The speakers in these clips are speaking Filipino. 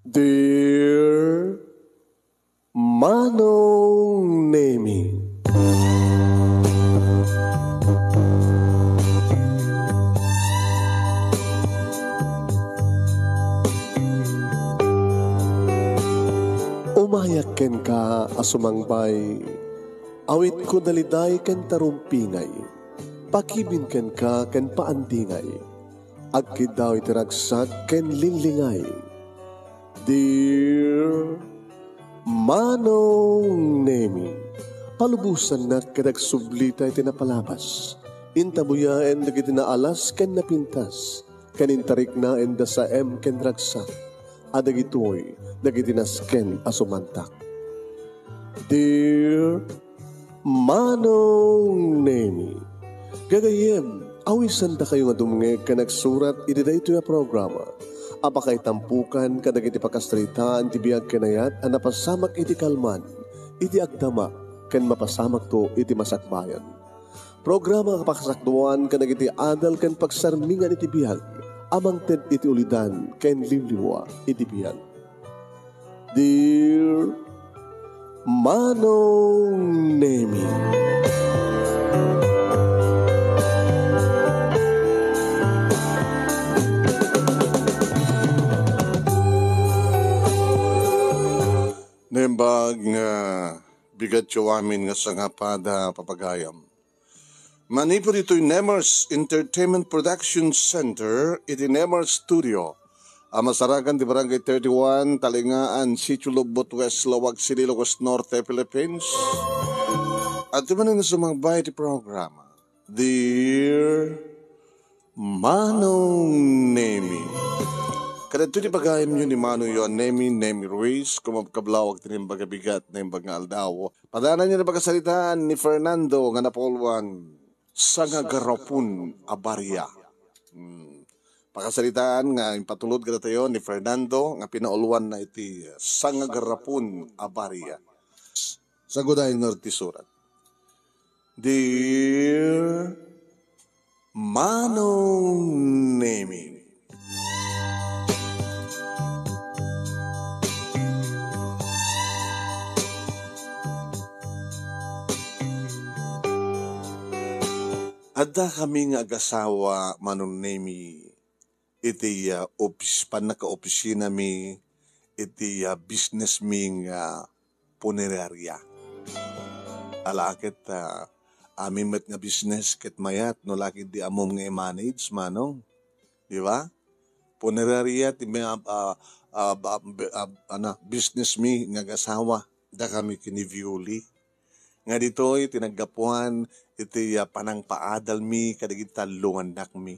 Dear Manong Nemi, umayak ken ka asumangbay, awit ko daliday ken tarumpingay, pakibin ken ka ken paandingay, agkid daw itiragsak ken linglingay. Dear Manong Nemi, palubusan na kadagsublita iti napalabas, intabuyaen dagiti naalas ken napintas, kanintarik na enda sa ken ragsak, adagitoy dagiti nasken asumantak. Dear Manong Nemi, gagayem, awisan da kayo nga dumngeg ka nagsurat iti daytoy a programa. Apakay tampukan kadagiti pakastritaan ti biag kenayat a napasamak iti kalman, iti agdama ken mapasamak to iti masakbayan. Programa kapakasakduan kadagiti adal ken pagsarmingan iti biag, amang ted iti ulidan ken liwliwa iti biag. Dear Manong Nemi, Nembag nga bigat yo amin nga sangapada papagayam. Manipod ito'y Nemers Entertainment Production Center, iti Nemers Studio. Masaragan di Barangay 31, Talingaan, Sitio Lubot West, Lawag City, Ilocos Norte, Philippines. At di man na sumagbay iti programa, Dear Manong Nemi. Kada ito di pagayam nyo ni Mano yon, Nemi Ruiz, kumabkablawag tinimbaga bigat na imbag nga aldaw. Padanan nyo na pagkasalitaan ni Fernando nga napolwan sa nga garapun abarya. Pagkasalitaan nga impatulod ka tayo ni Fernando nga pinauluan na iti sa nga garapun abarya. Sa gudahin norte surat. Dear Manong Nemi, adda kami nga agasawa Manong Nemi, iti panaka-opisina mi, iti business mi nga punerarya. Alakit amin met nga business ket mayat no laki di amom nga i-manage Manong. Di ba? Punerarya ti business mi nga agasawa da kami kiniviuli. Nga dito'y tinaggapuan iti panang paadal mi kadagiti talungan anak mi.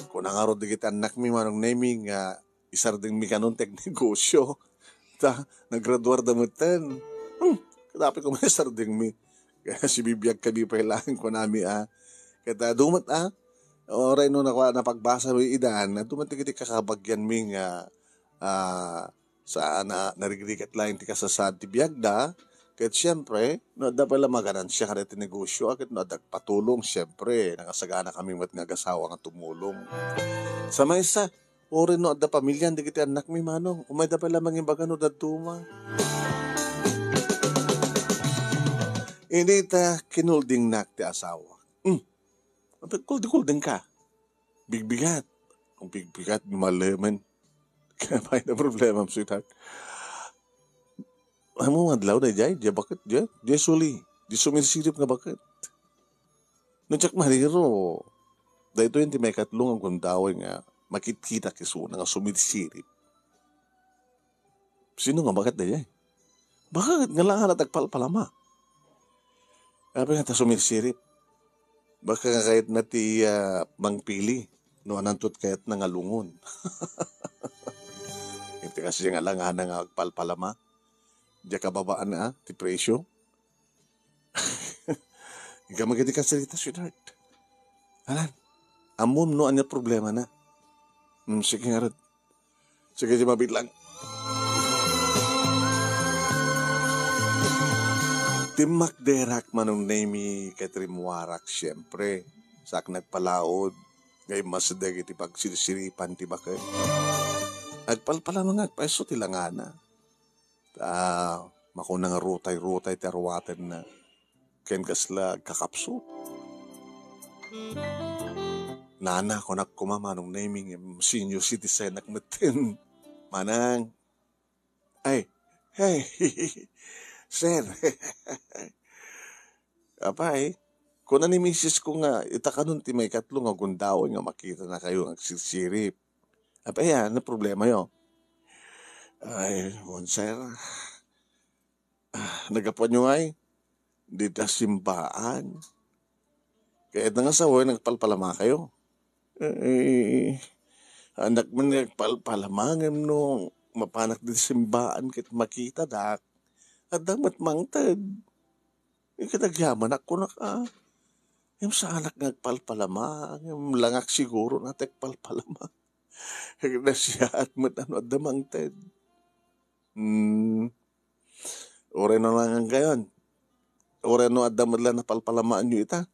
Kung nangarod digiti anak mi Manong Nemi nga isarding mi kanon negosyo. Naggraduar damutan. Kadapit ko may isarding mi. Kaya si bibiyag kami pailangan ko nami Kaya dumat oray no napagbasa mo idan, dumat iti kakabagyan mi nga narigrigat lang ti kasasad ti biyag da. Kahit siyempre, no, da pala maganan siya karete negosyo, akit no, patulong, siyempre, nakasagana kami mat nga gasawa nga tumulong. Sa may isa, ori no, da pamilya, hindi kita anak mi Manong, umay da pala mangimbaga no, da tuma. Hindi ta kinulding nak ti asawa. Kulding ka. Bigbigat. Kung bigbigat, malaman. Kaya may na problema, sweetheart. Amo madlaw na jay, bakit jay? Jay suli. Di sumisirip nga bakit? Nunchak mariro. Dahil ito yung may katlong ang kundaway nga makikita kisuna nga sumisirip. Sino nga bakit na jay? Bakit nga lang natagpalpalama? Sabi nga ta sumisirip. Baka nga kahit na ti mangpili. No anantot kahit na nga lungon. Ito kasi nga lang nga agpalpalama. Diya kababaan na ti presyo. Ika magiti ka salita, sweetheart. Alan, amom no anya problema na. Sige nga rin. Sige di mabit lang. Timak derak Manong Nemi katrimwarak siyempre. Sak nagpalaod. Ngay masadag iti pagsirisiripan ti bakit. Agpalpala mga agpaiso tilangana. Makuna nga rutay-rutay ti arwaten na ken kasla kakapso. Nana ko kumamanong naming senior citizen nakmatin. Manang. Ay, hey, sir. Apay, kung ni misis ko nga, itakanon ti may katlo nga gundawon nga makita na kayo ang sirsirip. Apay, na problema yo. Ay, sir. Nagapuan nyo ay, di ta simbaan. Kaya na nga sa way, nagpalpalama kayo. Anak man nagpalpalamangam no, mapanak di simbaan kit makita dak. At damat mangtad. Ikatagyaman ako na ka. Yung sa anak nagpalpalamang, yung langak siguro na tekpalpalamang. Na siya at matano at damangtad. Ore na lang ang gayon. Ore no at damadla na palpalamaan nyo ita.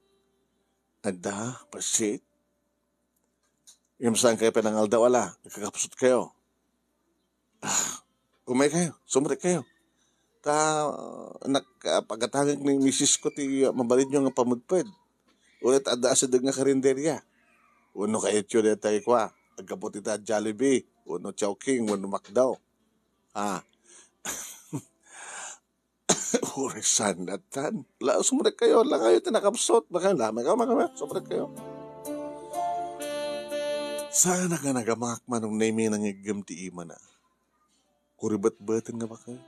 Ada, pasit. Yung saan kayo pinangalda wala, nakakapsot kayo. Umay kayo, sumrit kayo. Pagkatangag ng misis ko, mabalid nyo nga pamudpad. Ulit ada sa dag nga karinderya. Uno kayo tiyo na tayo kwa. Agkapot ita Jollibee. Uno Chowking, uno Macdaw. Urisan na tan. Sumrit kayo, lang kayo tinakapsot. Baka lamay ka, sumrit kayo. Sana ka nagamak manong naming nangigam ti ima na. Kuribat-batan nga ba kayo?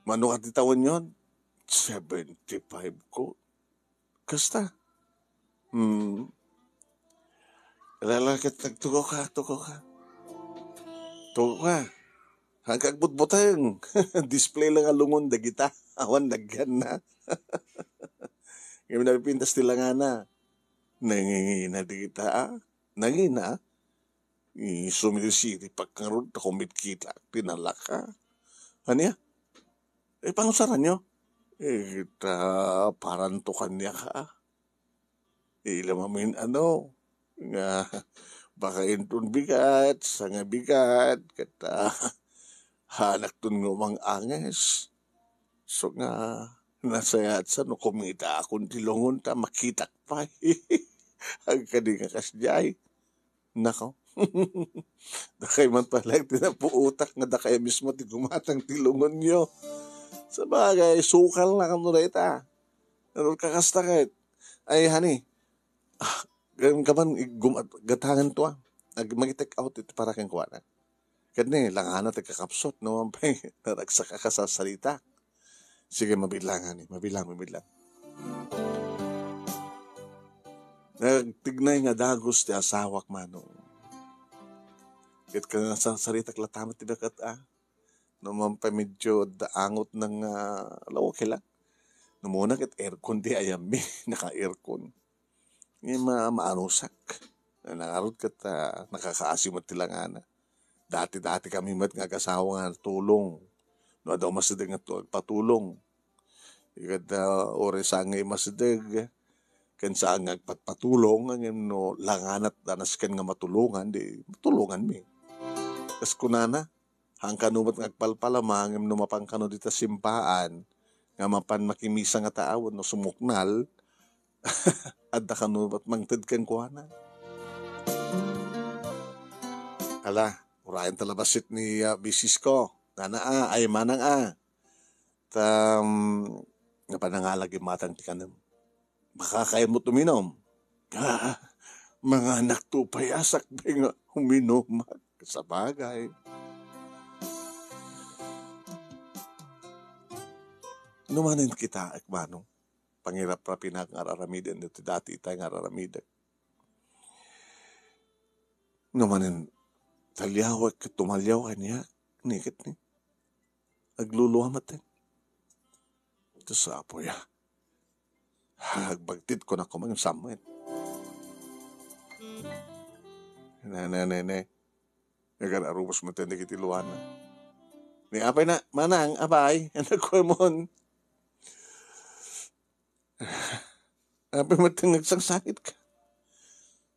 Mano ka titawan yon? 75 ko. Kasta? Lalakit nagtuko ka. Tuko ka. Hanggang butbutang. Display lang alungon dagita. Awan dagyan na. Ngayon napipintas nila nga na. Nangingina dagita. Nangina. Sumilisiri pagkarod na kumit kita. Pinalaka. Ano ya? Pangusaran nyo? Parantukan niya ka. Ilamamin nga baka intun bigat, sanga bigat, kata hanak tun ngumang anges. So nga, nasayat sa no kumita akong tilungon ta, makitak pa. Ang kadi nga kasjay. Nako. Dakay man pala tinapuutak nga dakay mismo ti gumatang tilungon nyo. Sa bagay, sukal na kamo na ita. Ano kakastakit? Ay, honey, ganun ka man, gatangan to mag-take out ito para kang kuha na. Kani, langana kakapsot, no? Naragsaka ka sa salita. Sige, mabilang, honey. Mabilang. Nagtignay nga dagos ti asawak manong. Kit ka nga sa salita klatamat ti bakat naman pa medyo daangot ng okay lang. Namuna kit aircon di ayami, naka-aircon. Ngayon maanusak. Nangarot kat nakakaasimot tilangana. Dati kami mat nga kasawa nga tulong. No daw masadag nga patulong. Ikad ore ngay masadag. Kan saan nga patulong, ngayon no langanat danas kan nga matulungan, di matulungan mi. Kas kunana, hangkan umat ngagpalpalamang no mapangkano dita simpaan nga mapan makimisa nga taawon no sumuknal adda kanumat mangted kan kuana. Ala, urayan talabasit ni bisis ko. Nana ay manang nga panangalagi matang ti kanam. Baka kaya mo tuminom. Mga anak to payasak ba nga uminom sa bagay. Numanin kita, manong, pangirap ra pinag-araramidan dito dati itay ng-araramidan. Numanin, talyaw at tumalyaw kanya, nikit ni. Agluluhamat din. Ito sa apoy, hagbagtid ko na kumang samuin. Nene, nag-ararubos mo tayo nakitiluan na. Ni apay na, manang, abay, anak ko mon. Apay mo tayo nagsangsakit ka.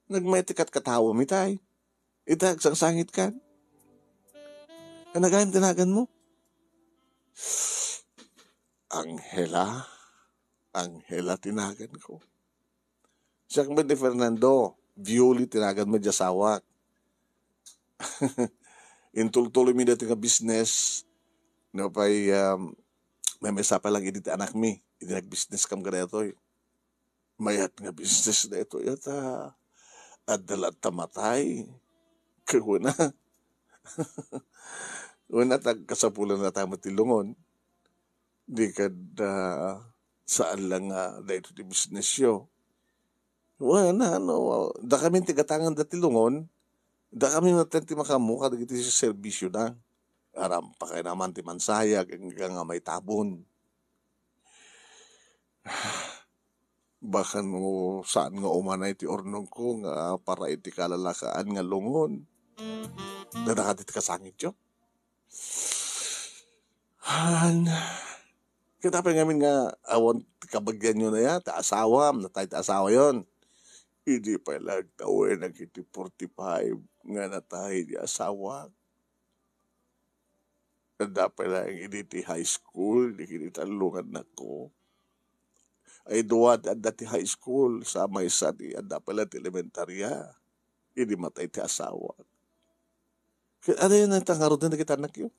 Nagmetikat katawa mi tay. Itag sang sangit kan. Kanagahan tinagan mo. Angela. Angela tinagan ko. Siya kang ni Fernando. Violi tinagan mo jasawak. Intultuloy mi dati nga business. No pa'y may mesa pa lang edit anak mi. Hindi nag-business kam ka ito. Mayat nga business na ito. Yata adalat tamatay. Kaya una tagkasapulan na tayo matilungon. Di ka saan lang dahil ito di business yo. Wala da kami tigatangan da tilungon, da kami matenti makamuka da kiti sa serbisyo na. Aram pa kayo naman ti mansaya, hanggang nga may tabon. Baka no saan nga umanay ti ornong ko nga para iti kalalakaan nga lungon. Dadakatit kasangit yo. Kita pa ngamin nga awan kabagyan nyo na yan, taasawam, na tayo taasawa yon. Hindi pa lang tawin nag 45 nga na tayo di asawa. Nanda pa lang hindi high school, di kinitalungan na ko. Ay duwad at dati high school, sa may sa di anda pa lang elementarya. Hindi matay ti asawa. Ano yun ang tangarod na kita anak yun?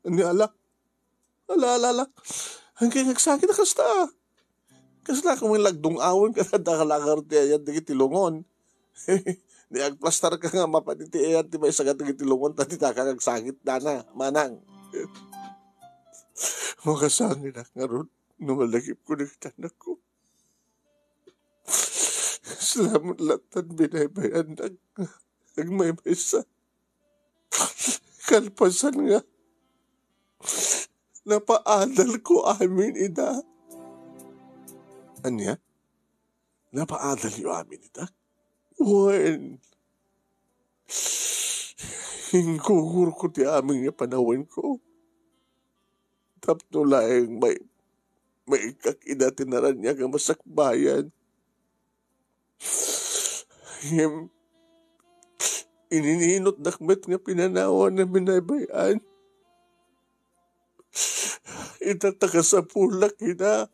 Ani ala. Hanggang nagsakit na kasta. Kasla kung may lagdong awon ka na dakalakar ti ayan di kitilungon. Di agplastar ka nga mapaniti ayan ti may sagat di kitilungon tati takakagsakit na na manang. Makasangin na nga ron. Numalagip ko na kitanak ko. Salamat latan binaybayan nagmay sa kalpasan nga. Napaadal ko amin ida. Anya? Napaadal yung amin ida? Wen. Hingkugur ko ti amin nga panawin ko. Tapno laeng may kakida tinaran niya nga masakbayan. Inininot dakmet nga pinanawan na binaybayan. Itataka sa pulak ina.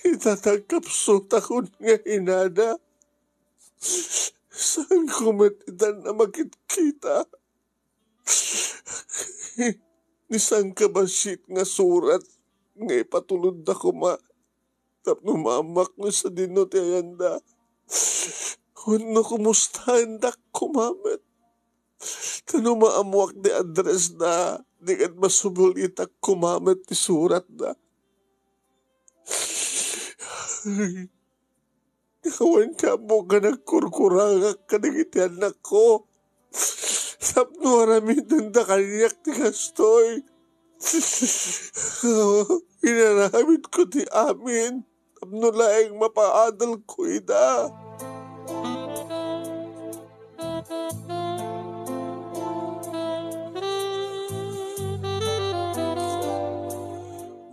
Itatakapsot ako nga inada. Saan kumatitan na makikita? Nisang kabasit nga surat nga ipatulod na kuma. Tapno mamak nga sa dinot ayanda. Kuno kumusta handak kumamit. Kano maamuak di address na di kat masubol itak kumamit ti surat na. Kawan ka mo ka nagkurkurangak ka nagiti anak ko. Sapno aramin tanda kaniyak ti kastoy. Inaramit ko ti amin. Sapno laeng mapaadal ko ida.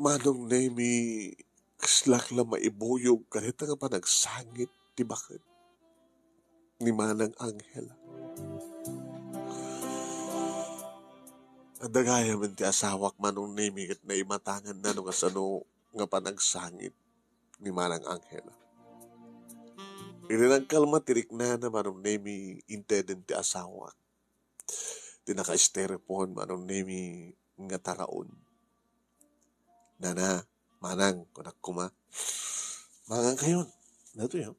Manong Nemi, kaslak lang maibuyog kanita nga pa nagsangit, di bakit? Ni Manang Angela. Adagaya man ti asawak Manong Nemi kat naimatangan na nung asano nga pa nagsangit ni Manang Angela. Ininangkal matirik na Manong Nemi intendent ti asawak. Tinaka-styrofoam Manong Nemi nga taraon. Nana, Manang, kunak kuma. Mangang kayon. Nato yun.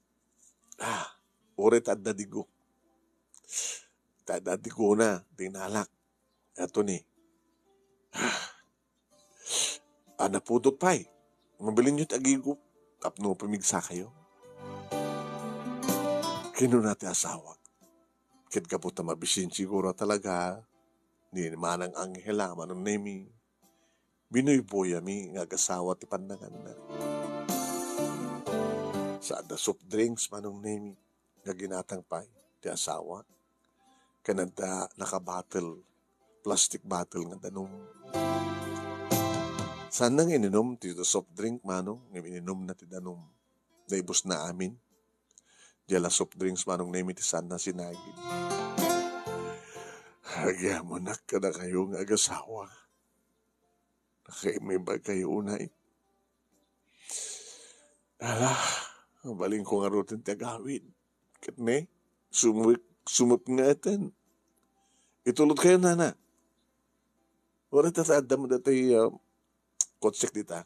Ure tadadigo. Tadadigo na, dinalak. Ato ni. Napudot pa'y. Mabilin nyo't agigo. Tapno pamigsa kayo. Kino natin asawak. Kit kaputa mabisin siguro talaga. Ni Manang Angela, Manong Nemi. Binoy-boy mi nga gasawa ti pandangan na. Sa ada soft drinks Manong Nemi nga ginatang pay ti asawa. Kanada naka-bottle, plastic bottle nga danong. Saan nang ininom tito soft drink manong ininom na tidanom naibos na amin. Diyan soft drinks manong name iti sana sinagin. Hagya mo na ka na kayong agasawa. Nakaimay ba kayo unay? Ala, baling ko nga rutin tagawid. Katne, sumup nga atan. Itulot kayo nana. Wala tataada mo datay kotsek dita.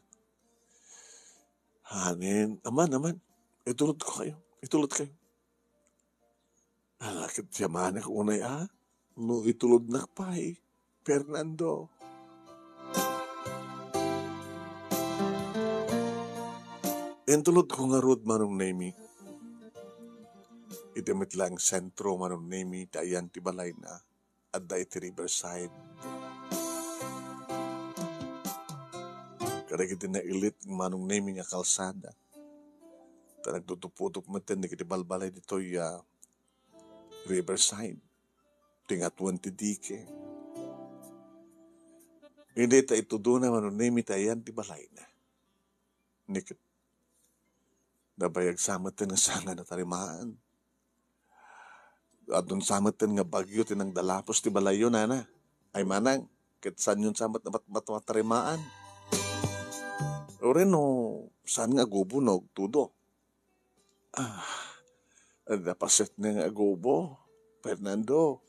Hanin, aman. Itulot ko kayo. Itulot kayo. Alakit yaman ako unay no itulod na pa Fernando. Entulod ko nga road manong nami. Itimit lang sentro manong nami tayan tibalay na at da iti Riverside. Kadagiti na ilit manong nami nga kalsada. Ta nagtutuputok maten di kiti balbalay dito'y Riverside. Tingat 20 dike. Hindi ta ito doon na manunimi tayan di balay na. Nikit. Nabayag samaten nga sanga na tarimaan. At doon samaten nga bagyo tinang dalapos di balay yun, nana. Ay manang, kitsan yun samat na matarimaan. O rin saan nga gubunog, tudo. Napaset na nga gubo, Fernando.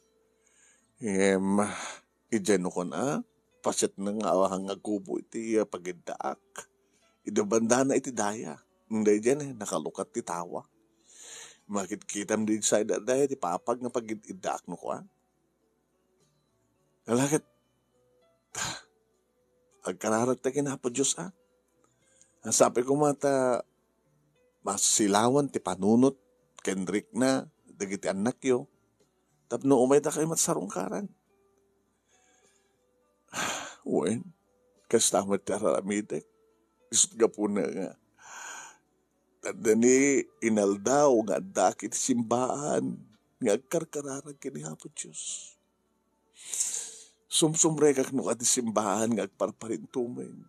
Ijeno ko na, paset na nga awahang nga gubo iti pagidaak. Idabanda na iti daya. Hindi dyan nakalukat ti tawa. Makitkitam din sa daya, ti papag nga pagidaak no ko Alakit, agkararat na kinapo Diyos Sabi ko mata, masilawan ti panunot, Kendrick na, dagiti anak yo. Tapno umay ta kayo matsarong karan. Wen, kastamat tararamidek. Isut ka po na nga. Tanda ni inaldaw nga dakit simbaan. Nga agkarkararag kinihapon Diyos. Sumsumre kak no kati simbahan nga agparparintumin.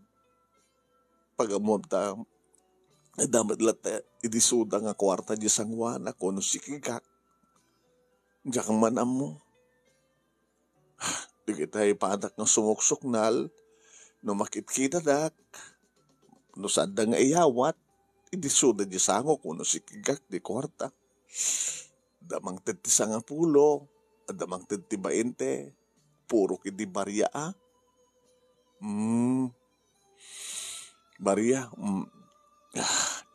Pagamom ta, damat lata idisuda nga kwarta di sangwan ako no sikikak. Diyan kang manam mo. Di kita ipadak ng sumuksuknal, no makitkita dak, no sada nga iyawat, idisuda di sango kung no sikigak di kwarta. Damang 30 damang 20, puro kidi barya Barya,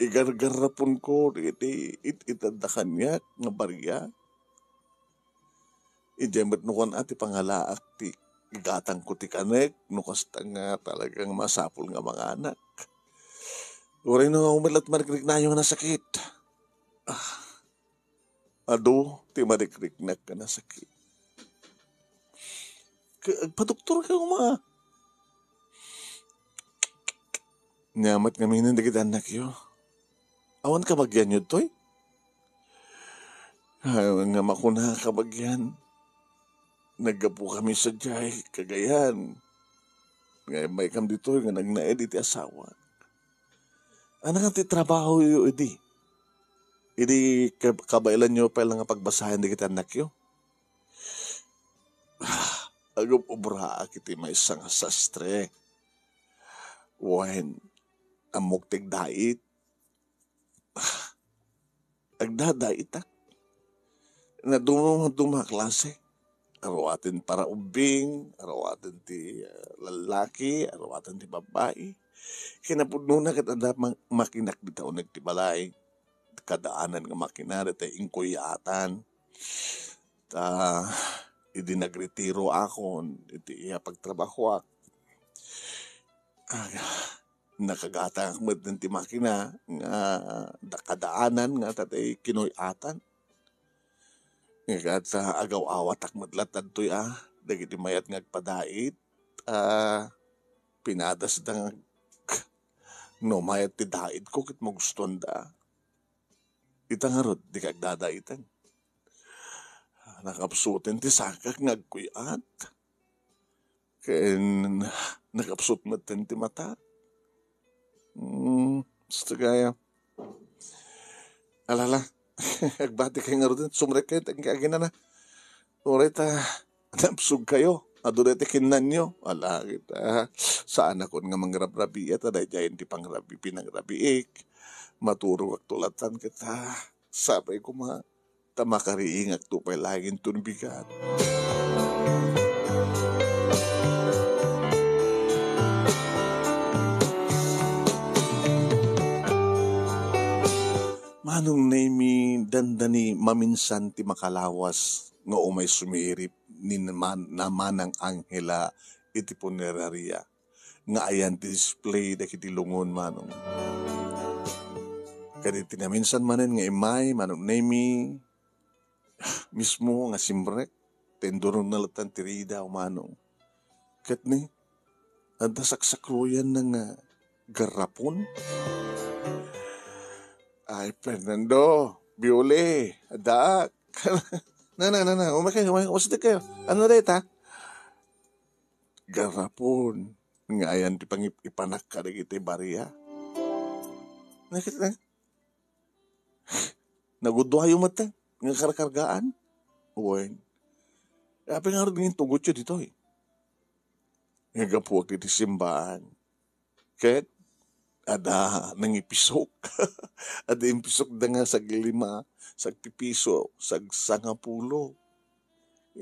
igargarapon ko, itadakan niya nga barya. Ijemet no kon ati pangalaak ti gatang ko ti kanek no kasta nga talagang masapul nga mga anak. Uray no nga umalat marikrik na yung nasakit. Ado, ti marikrik na ka nasakit. Padoktor ka mga. Nyamat nga minan dagit anak yo. Awan ka bagyan yun to'y? Nga makuna ka bagyan. Naggapo kami sa jay, Cagayan. Ngayon may kam dito nga nagnaed iti asawa. Ano nga ti trabaho yo, edi? Edi kabailan nyo pa lang nga pagbasahin di kita anak yo. Agap ubra kiti may isang sastre. Wen, amok tigdait. Agdadait Naduma klase. Arawatin para ubing, arawatin ti lalaki, arawatin ti babae. Kinapudno na katanda makinak bitaw nagtibalay. Kadaanan nga makinari tayo ingkuyatan. Idi nagretiro ako, iti pagtrabaho ako. Nakagata ang ng ti makina nga kadaanan nga tatay kinuyatan. Nga agaw-awat akmadlatan to'y dagiti mayat ngagpadait pinadas da no mayat ti dait ko kit maguston da itangarod di kagdadaitan nakapsutin ti sakak ngagkuyat ken nakapsut maten ti mata Gusto kaya. Alala. Agbati kayo nga rin. Sumrek kayo. Tangkagin na. Ulit napsug kayo. Adulete kinan nyo. Ala kita. Saan ako nga mangrabrabi. At aday jayan di pangrabi pinangrabiik. Maturo at tulatan kita. Sabay ko tamakariing at tupay laging tunbigat. Manong nami dandani maminsan ti makalawas nga umay sumirip ni naman ang anghela iti puneraria nga ayan ti display da kiti lungon manong. Kaditi na minsan manen nga imay manong nami mismo nga simrek tendurong nalatan ti rida o manong. Kat ni ada saksakruyan na nga garapon. Ay, Fernando, Biole, Adak. Na. Umakay. Masada kayo. Ano na ita? Garapon. Nga ayan di ipanak ka na kita bariya. Nakit na. Nagudwa yung mata. Nga karkargaan. Uwain. Apa nga rin yung tugot yun dito eh. Nga gapuwag dito simbahan. Kahit ada nangipisok. Ada impisok da nga sag 5, sag pipiso, sag 10.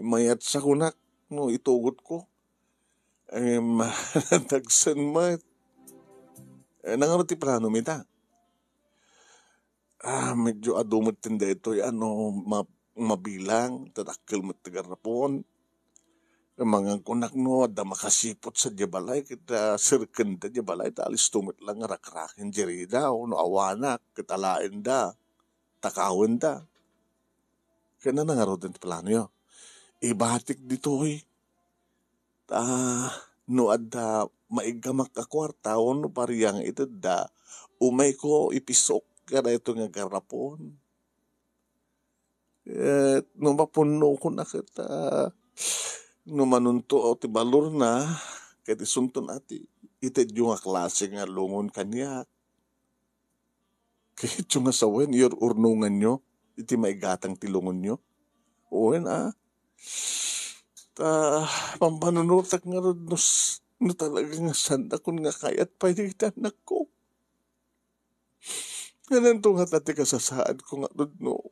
Mayat sa kunak, no, itugot ko. Tagsan mat. Nangarot ti plano mita. Medyo adumot tinda ito, mabilang, tadakil mo tagarapon. Mga kunak no, da makasipot sa jabalay, kita sirken da jabalay, talis tumit lang rakrakin jerida, no awanak, kitalain da, takawin da. Kaya na nangarod ang plano yun. Ibatik dito eh. No adda maigamak kakwarta, no pariyang ito da, umay ko ipisok, kada ito nga garapon. No mapuno ko na kita, no manunto o ti balor na, kaya ti sunton ati, itid yung klase nga lungon kanya. Kaya yung nga sawen, your urnungan nyo, iti maigatang tilungon nyo. Uwen pampanunutak nga rin, no talaga nga sanda kun nga kayat pa anak ko. Ganun to nga tati kasasaad ko nga rin, no,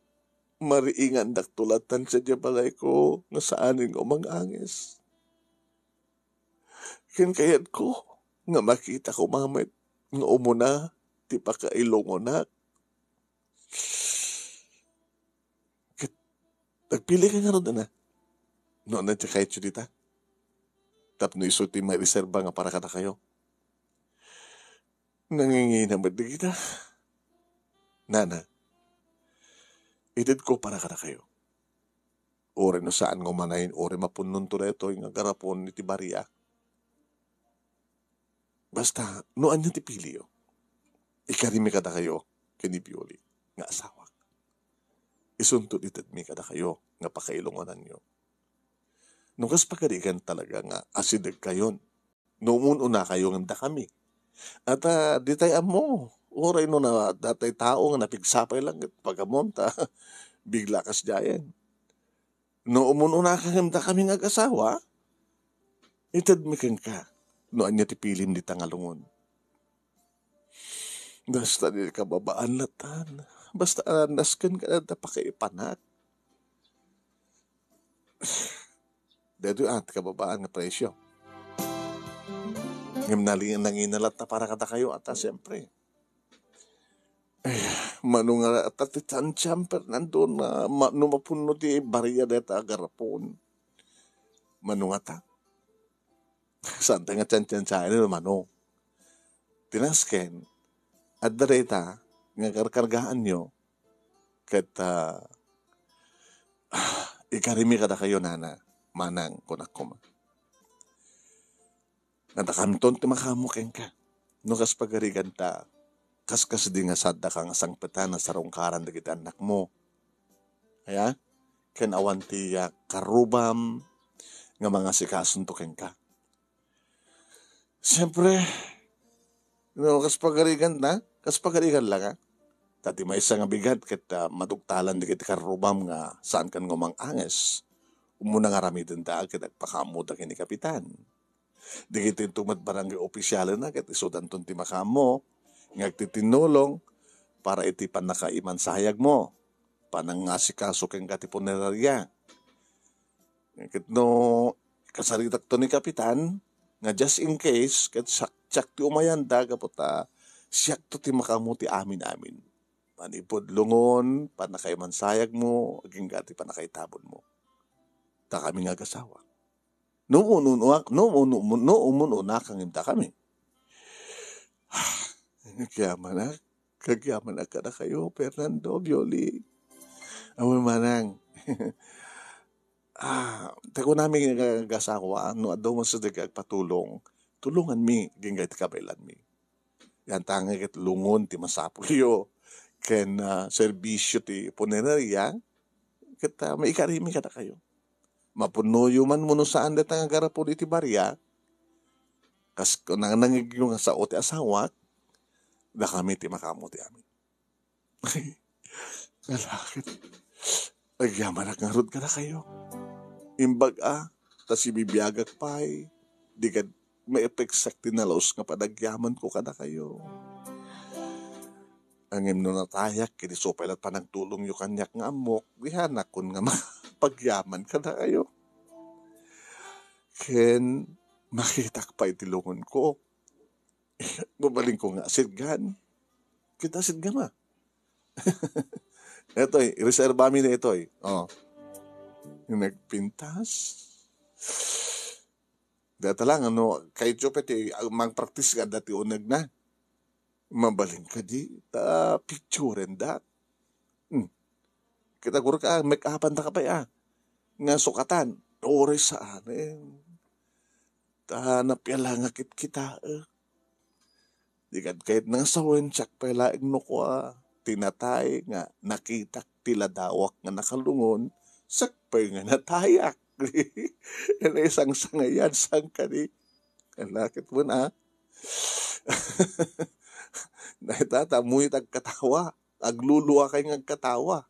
mariingan daktulatan sa jabalay ko nga saanin o mangangis. Kayat ko nga makita ko mamit nga umuna ti pakailongo na. Nagpili ka nga ron na. No, nandiya kahit yun dita. Tapno isuti may reserva nga para kada kayo. Nanginginamad na kita. Nana, itid ko para kada kayo. Ore no saan nga manayin, ore mapunon to na ito yung garapon ni Tibaria. Basta, noan niya tipili yo. Ikarimi kada kayo, kinipioli, nga asawa. Isuntod itid mi kada kayo, nga pakailunganan nyo. Nung kas pagkarigan talaga nga, asidag kayon. Noon una kayo nga kami. At di tayo mo, oray no na datay tao nga napigsapay lang at pagamonta, bigla kas jayan. No umununa ka kami nga asawa, itadmikan ka, noan niya tipilin di tangalungon. Basta di ka babaan latan, basta naskan ka na napakaipanak. Dito ka babaan nga presyo. Ngam nalingan nanginalat na para kada kayo ata siyempre. Manung at atitan champer nandun na mapuno di bariya deta agarapon. Manung ata. Santa nga chan sa akin mano. Tinasken. At dareta nga karkargaan nyo. Kat ikarimi kada kayo nana. Manang kunakuma. Natakamton ti makamukin ka. Nukas pagarigan ta. Kaskas di nga sadda kang sangpetan na sarungkaran da kita anak mo. Kaya, kanawan ti karubam nga mga sikasuntukin ka. Siyempre, No, kas pagarigan lang ha. Tati may isang bigat kita madugtalan di kita karubam nga saan kan ngomang anges. Umuna nga ramitin ta kita pakamuda kini kapitan. Di kita tumat barangay opisyal na kita isudan ton ti makamo. Ngagtitinulong para iti panakaiman sayag mo. Panang ngasikaso keng kati punerarya. Ngakit no kasaritak to ni kapitan nga just in case kat sak ti umayanda kaputa siyak to ti makamo ti amin. Manipod lungon, panakaiman sayag mo, aging gati panakaitabon mo. Ta kami nga gasawa. No umuno kang imta kami. Kagyaman na ka na kayo, Fernando, Violi. Amoy manang. Tako namin nga gasawa, no adaw mo sa patulong, tulungan mi, gingay ti kabailan mi. Yan tanga ket lungon ti masapulyo, ken serbisyo ti punerarya, ket maikarimi ka na kayo. Mapunoyo man mo no saan da nga garapon iti barya, kas nangigyo nga sa ti asawat, da kami ti makamo ti amin. Nalakit. Agyaman nga rod ka na kayo. Imbag tas ibibiyagak pa'y, di ka may epeksak tinalaos nga padagyaman ko ka na kayo. Angim no natayak, kini sopay lat pa nagtulong yung kanyak nga amok, dihanak kun nga pagyaman ka na kayo. Ken, makitak pa itilungon ko. Babaling ko nga, sidgan. Kita sidgan ma. Ito'y, reserva mi na ito'y. Yung nagpintas. Data lang, kahit yung pati, mag-practice ka dati unag na. Mabaling ka di, picture and that. Kita guro ka, make-upan ta ka pa nga sukatan, oras saan napyala nga kita. Di kahit nang sawen, tsak pala, igno ko tinatay nga nakitak tila dawak nga nakalungon, sakpay nga natayak. Yan ay isang sangayan, sang ka di. Kalakit mo na. Naitatamuy agkatawa, agluluwa kay agkatawa.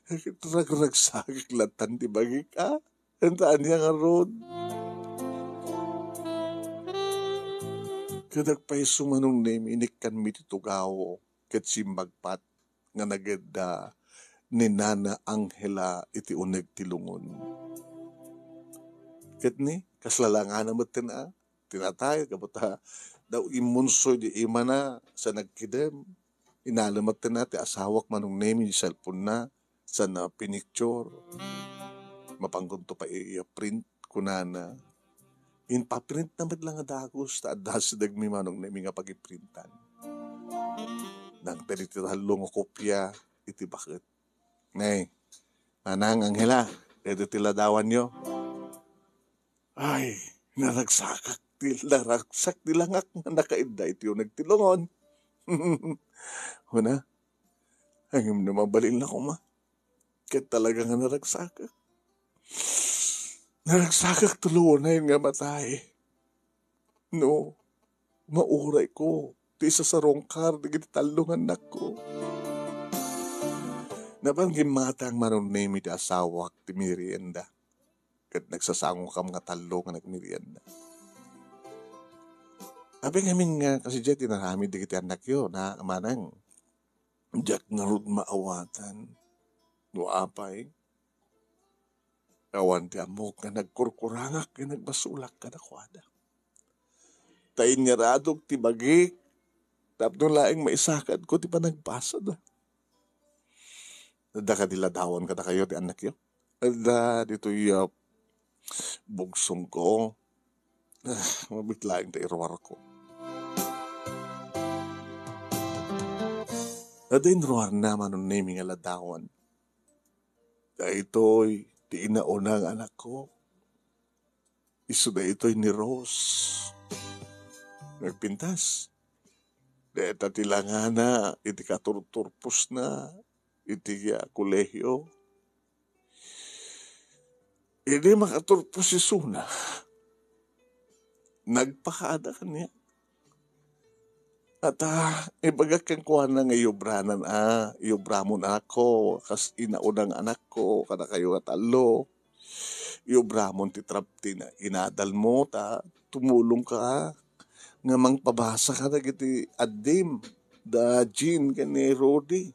Ragsagik latan ti bagik Antaan niya nga road. Kadagpay sumanong naminik kan mititugaw ket simbagpat nga nageda ni Nana Angela iti uneg tilungon. Ket ni kaslalangan namat tinatay kabuta daw imunsoy di imana sa nagkidem inalamat ti asawak manong name di cellphone na sa na pinicture mapanggunto pa i-print kunana in paprint na lang nga dagos ta adas dagmi manong name nga pagiprintan nang tinithalong kopya iti bakit nay Manang Angela edo tiladawan nyo ay naragsak nilangak nga nakainda iti yung nagtilungon. Huna, hangim na mabalin na ko ma. Kaya talaga nga naragsakak. Naragsakak tulungan na yun nga matay. No, mauray ko. Ti isa sa rongkar, di talungan na ko. Nabanggim matang maron na yung asawak ti merienda. Kat nagsasango ka mga talo nga nagmerienda. Abi ngamin nga kasi dyan tinarami di kita anak yun na manang. Diyak nga rod maawatan. Nuapay. Awan ti amok nga nagkurkurangak nga nagbasulak ka na kwada. Tayin niya radog ti bagik. Tapos laing maisakad ko ti pa nagbasa na. Nada ka diladawan ka na kayo ti anak yun. Nada dito yung bugsong ko. Mabitlaing ta irwar ko. Adain ruar naman ng naming aladawan. Dahil ito'y di inauna ang anak ko. Iso na ito'y ni Rose. Nagpintas. Dahil tatilangan na, iti katurturpos na, iti kolehyo. Hindi makaturpos si Suna. Nagpakaada ka niya. At ibaga kang kuha na nga iubranan iubra mo na ako, kas inaunang anak ko, kada kayo at alo, iubra mo ti trapti na inadal mo, tumulong ka, nga mang pabasa ka na kiti adim, da Jean ka ni Rodi.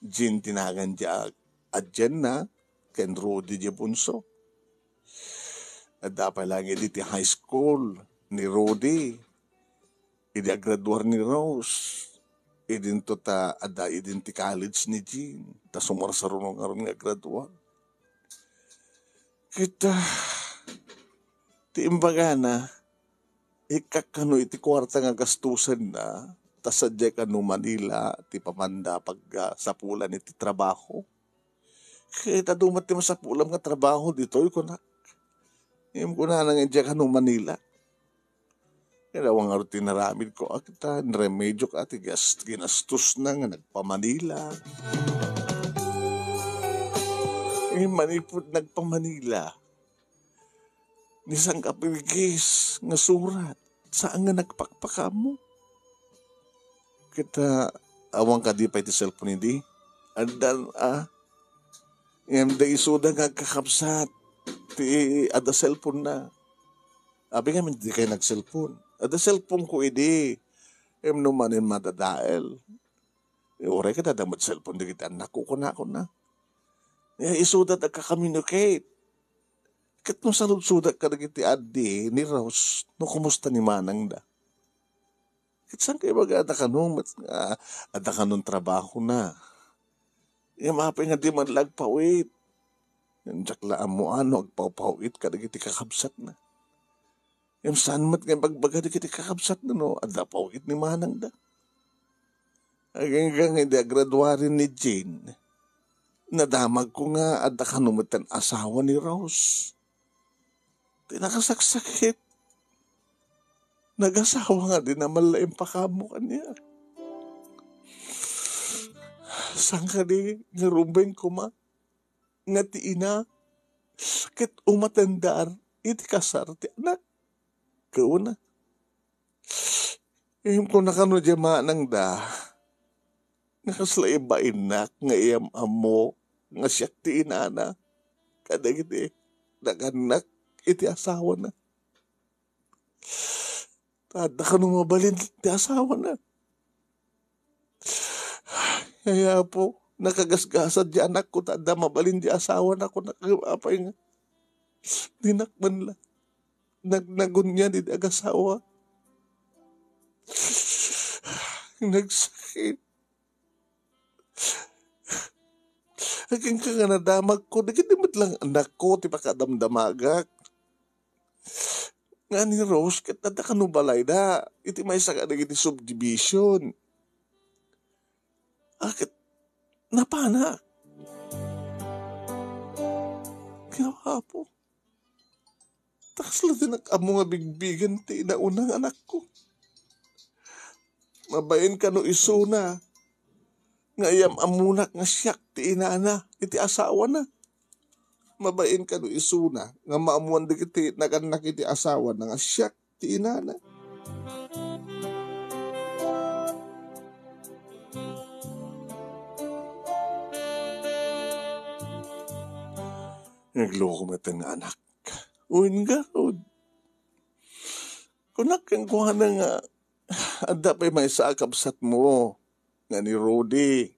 Jean tinagan diya adyan na, ken Rodi diya bunso. At dapat lang ti high school ni Rodi, idi graduar ni Rose. Idin to idin ti college ni Jean. Ta sumarsarunong aron nga graduar. Kita, ti imbaga na, ikakano iti kwarta nga gastusan na, ta sadya ka no Manila, ti pamanda pag sapulan iti trabaho. Kita dumat ti masapulam nga trabaho dito, ko ko na nang idya ka no Manila. Kaya wang aro tinaramid ko, kita remedyo ka, ginastos na nga nagpa-Manila. Manipod nagpa-Manila. Nisang kapilgis nga surat, saan nga nagpakpaka mo? Kita, awang ka di pa iti cellphone hindi? Andan, ngayon da isuda nga kakapsat, ti ada cellphone na. Abi nga, hindi kayo nag-cellphone. Ada cellphone ko idi. Naman yung madadael. Oray ka dadamot cellphone di kita. Naku ko na. Isudat at kakamunicate. Kat no salud-sudat ka na kiti adi ni Rose. No kumusta ni Manang da. Kat saan kayo mag-ada ka nung ada ka nung trabaho na. Mapay nga di man lagpawit. Yung jaklaan mo agpawpawit ka na kiti kakabsat na. Yung saan mat nga bagbaga di kiti kakabsat na no, ada pawit ni Manang da. Hanggang hindi graduarin ni Jane, nadamag ko nga ada kanumatan asawa ni Rose. Di nakasaksakit. Nag-asawa nga din na malaim pakamo kanya. Saan ka di nga rumbeng ko ma? Nga ti ina, kit umatandar, iti kasar ti anak. Kauna. Yung kung nakano dya manang da, nakaslaibain na, nga iyam amo, nga siyak ti inana, kada iti, naganak, iti asawa na. Tada ka nung mabalin, iti asawa na. Kaya po, nakagasgasad di anak ko, tada mabalin di asawa na ko, nakapay nga. Dinakman lang. Nagnagunya di agasawa. Nagsakit. Haging ka nga nadamag ko, nagkidimit lang anak ko, ti pakadamdamagak. Nga ni Rose, katata ka nubalay na, iti may saka nagiti subdivision. Akit, napana. Kaya po. Takas lang din amo nga bigbigan ti inaunang anak ko. Mabayin ka no isuna. Nga iyam amunak nga siyak ti inana, iti asawa na. Mabayin ka no isuna. Nga maamuan di kiti naganak iti asawa na nga siyak ti inana. Nagloko mo ito nga anak. Uwin nga, kunak kang kuha na nga, ada pa'y may sakabsat mo, nga ni Rodi.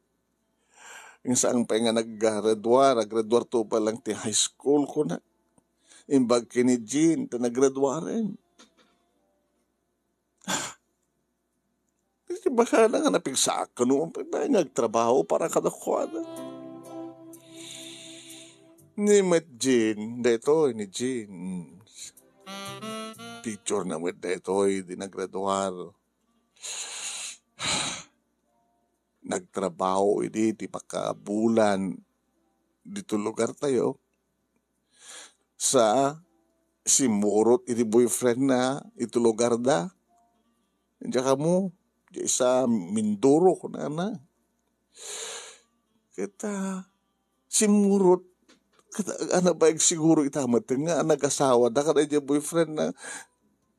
Yung saan pa nga nag-graduar to pa lang ti high school ko na. Imbag kini Jean, ta nag-graduarin. Baka na nga napigsak ka noon, pa nagtrabaho para kadakuha na. Ni Met Jean, dito ni Jean. Picture na with dito, di nagraduar. Nagtrabaho, di pakabulan. Dito lugar tayo. Sa simurot, iti boyfriend na, ito lugar da. Diyan ka mo, diyan sa Mindoro ko na. Kita, simurot, ano ba yung siguro itamat nga, nag-asawa na ka na dyan boyfriend na,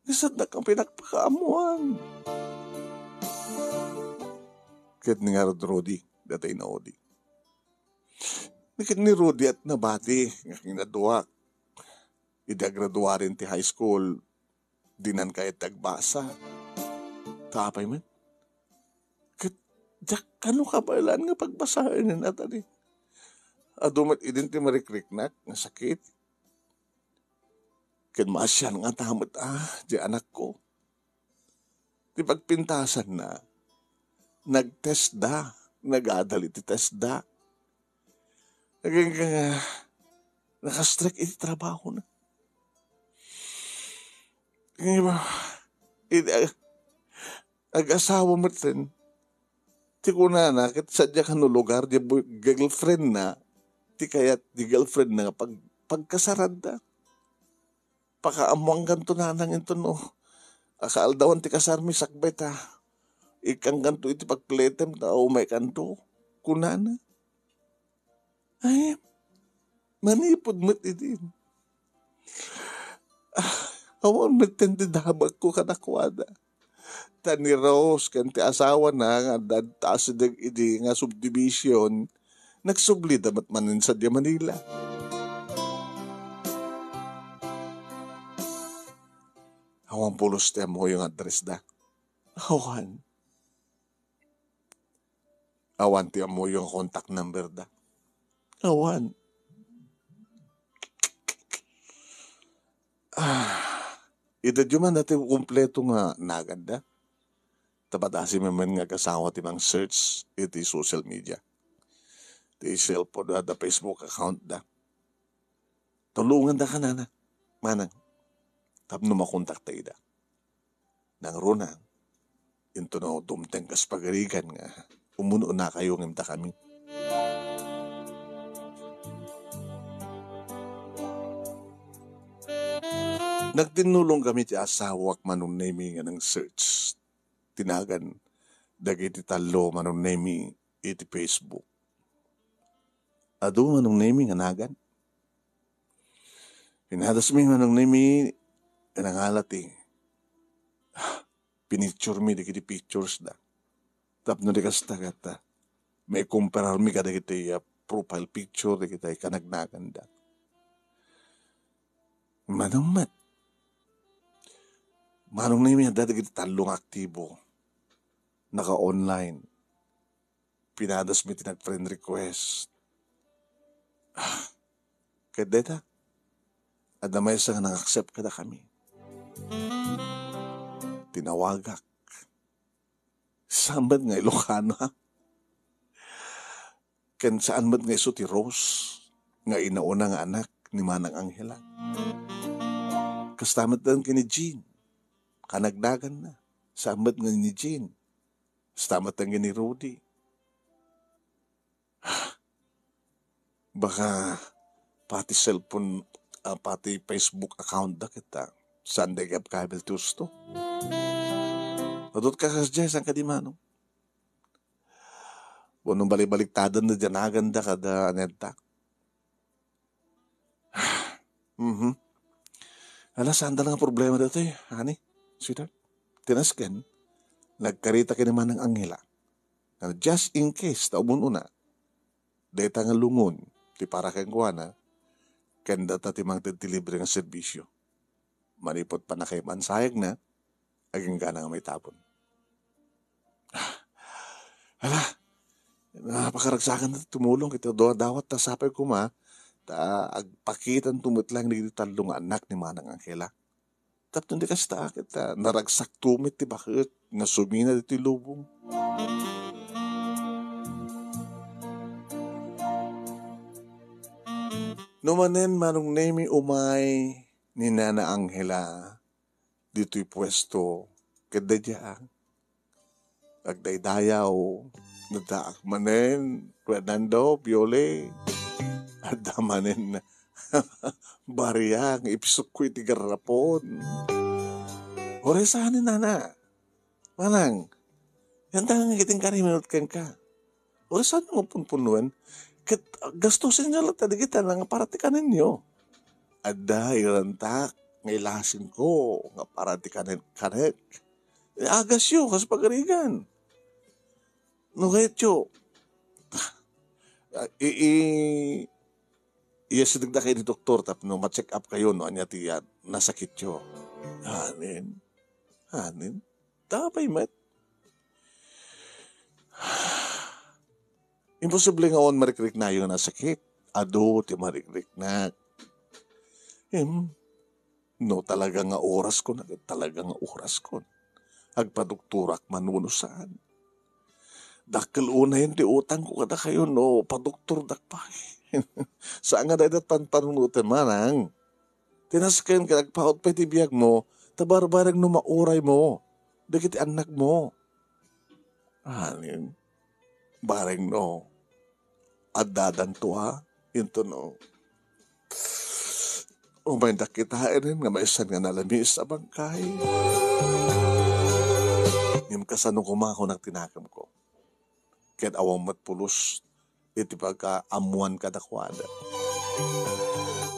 isad na kang pinagpakaamuan. Ket ni nga Rudy, datay na Odi. Nikit ni Rudy at nabati, nga kinaduwa. Idagraduarin ti high school, dinan kaya tagbasa. Tapay man. Ket, jak, ano ka ba ilan nga pagbasahin na natin eh? Adumat idin ti marikriknak, nga sakit. Ket maasyan nga tamat di anak ko. Ti pagpintasan na, nag-test da, nag-adal iti test da. Naging nakastrike iti trabaho na. Ngayon ba, ag-asawa mo rin, ti kunana, kat sadya ka no lugar, di girlfriend na, ti kayat di girlfriend na, pagkasarad da. Pakaamuang ganto na nang ito no. Akaaldawan ti kasarmi sakbay ta. Ikang ganto iti pagpletem ta o may kanto. Kunana. Ay, manipod mo't itin. Awan magtendidabag ko kanakwada. Tani Rose, kanti asawa na nga dadtaas idi nga subdivision, nagsubli damat manin sa Manila. Awan pulos tiya mo yung address da. Awan. Awan tiya mo yung contact number da. Awan. Ida man natin kumpleto nga naganda. Tapatasi man nga kasawa ti mang search iti social media. Ti cellphone da Facebook account da. Tulungan da ka na. Manang. Tapno makontak tayo da. Nang runang. Into na dumteng kas pagarigan nga. Umuno na kayo ngimta kami. Nagtinulong kami ti asawak manunemi nga ng search. Tinagan dagiti talo manunemi iti Facebook. Adu manunemi nga nagan. Pinadas mi manunemi nangalat eh. Pinicture mi dagiti pictures da. Tapno di kastagata. May kumparar mi ka dagiti profile picture dagiti kanagnagan da. Manumat. Manong na yung dati talong aktibo. Naka-online. Pinadas mi tinag-friend request. Kaya deta, adamay sa nga nang-accept kada kami. Tinawagak. Saan ba't nga Ilocano ha? Ken saan ba't nga iso ti Rose? Nga inauna nga anak ni Manang Angela. Kastamat dan kini Jean. Kanagdagan na. Samat nga ni Jean. Samat nga ni Rudy. Baka pati cellphone, pati Facebook account da kita. Sunday Gab Kabel Tusto. Madot ka kasjay sang kadimano. Bunong balik-baliktadan na dyan aganda kada anedta. Ala, saan lang ang problema dito eh, honey? Sweetheart, tinasken, nagkarita ka naman ng Angela. Na just in case, taumon una, deta nga lungon, ti para kang kuwana, kanda ta ti mang delivery ng serbisyo. Manipot pa na kay mansayag na, aging gana nga may tapon. Ala, napakaragsakan na tumulong kita doon, dawat ta sapay kuma, ta agpakitan tumutlang ni talong anak ni Manang Angela. Tapos hindi kasi taakit naragsak tumit ti bakit nga sumina dito lubong. Numanen manong nemi umay ni Nana Angela dito'y pwesto kadadya agdaydayaw nadaak manen Fernando Piole adamanen na bariyang ipisok ko iti garapon. Ore saan ni Nana? Manang, yan tangang iting kariminot kang ka. Ore saan mo punpunuan? Kat gastusin nyo lang tadi kita nga paratikanin nyo. Ada irantak, ngailasin ko, nga paratikanin kanet. Agas yun, kas pagarigan. No kayo, sinig na kayo ni doktor, tap no, ma-check up kayo, no, anya tiyan, nasakit yo. Hanin, tapay mat. Imposible nga on marikrik na yung nasakit. Ado, ti marikrik na. No, talaga nga oras ko na, talaga nga oras ko. Agpadokturak manunusan. Dakil una yun, ti utang ko kada kayo, no, padoktor dakpay. Saan nga dahilat panunutin manang? Tinasakayin ka, nagpaot pa itibiyag mo, tabarbarag no mauray mo, dagiti anak mo. Hanin, bareng no, adadan to ha, into no. Umay nakitain nga maisan nga nalamis sa bangkay. Yung kasanong kumako nagtinakam ko. Kahit awang matpulos, iti pagka-amuan kadakwada.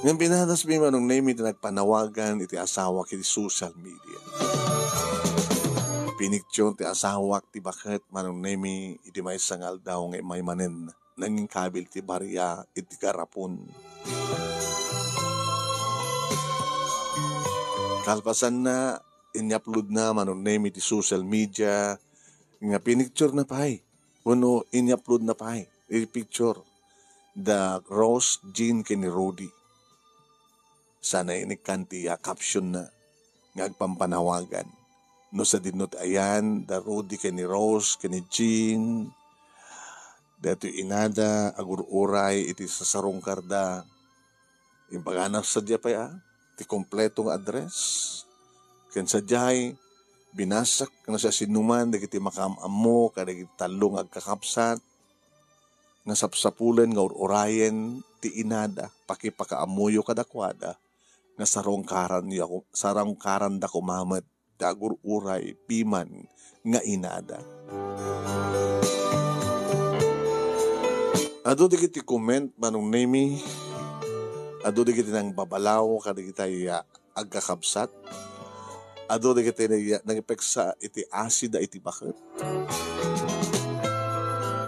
Ngayon pinahanas mi manong name iti nagpanawagan iti asawa kiti social media. Piniktsyon ti asawa ti bakit manong name iti may sangal daw nga may manen nanging kabil ti barya iti karapon. Kalpasan na in-upload na manong name iti social media nga pinicture na pay. Uno in-upload na pay. Iti picture. The Rose Jean kini Rudy. Sana inikanti caption na ngagpampanawagan. No sa dinot ayan, the Rudy kini Rose kini Jean. Dato inada agur-uray iti sa sarong karda. Yung pag-anak sa diya pa ya, iti kompletong address. Ken sa diyay, binasak na sa sinuman, dagiti makamamo, kadagiti talong agkakapsat, nga sapsapulen nga urayen ti inada, pakipakaamuyo kadakwada, nga sarong karan da kumamat, dagur uray, piman, nga inada. Ado di kiti comment manong nemi, ado di kiti nang babalaw, kadagiti agkakapsat, ado di kiti nang ipeksa iti asida iti bakit.